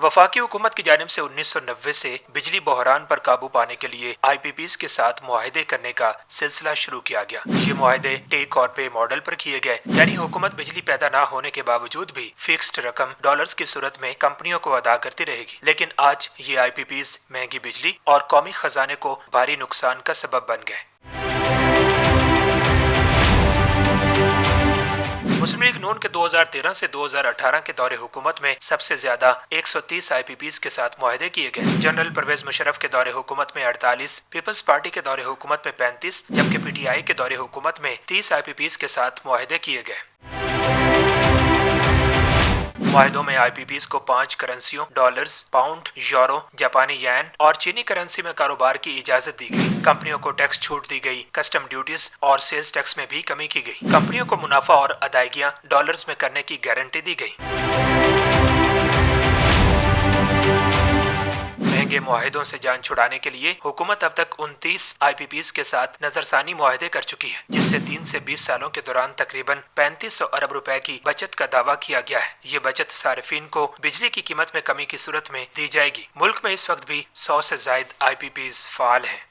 वफाकी हुकूमत की जानिब से 1990 से बिजली बहरान पर काबू पाने के लिए IPPs के साथ मुआहदे करने का सिलसिला शुरू किया गया। ये मुआहदे टेक और पे मॉडल पर किए गए, यानी हुकूमत बिजली पैदा न होने के बावजूद भी फिक्स्ड रकम डॉलर्स की सूरत में कंपनियों को अदा करती रहेगी। लेकिन आज ये IPPs महंगी बिजली और कौमी खजाने को भारी नुकसान का सबब बन गए। मुस्लिम लीग नून के 2013 से 2018 के दौरे हुकूमत में सबसे ज्यादा 130 IPPs के साथ मुआहदे किए गए। जनरल परवेज मुशर्रफ के दौरे हुकूमत में 48, पीपल्स पार्टी के दौरे हुकूमत में 35, जबकि PTI के दौरे हुकूमत में 30 IPPs के साथ मुआहदे किए गए। मुआहदों में IPPs को 5 करेंसियों डॉलर्स, पाउंड, यूरो, जापानी येन और चीनी करेंसी में कारोबार की इजाजत दी गई। कंपनियों को टैक्स छूट दी गई। कस्टम ड्यूटीज और सेल्स टैक्स में भी कमी की गई। कंपनियों को मुनाफा और अदायगियां डॉलर्स में करने की गारंटी दी गई। महंगे मुआहदों से जान छुड़ाने के लिए हुकूमत अब तक 29 IPPs के साथ नजरसानी मुआहदे कर चुकी है, जिससे 3 से 20 सालों के दौरान तकरीबन 3500 अरब रुपए की बचत का दावा किया गया है। ये बचत सार्फिन को बिजली की कीमत में कमी की सूरत में दी जाएगी। मुल्क में इस वक्त भी 100 से ज्यादा IPPs फाल हैं।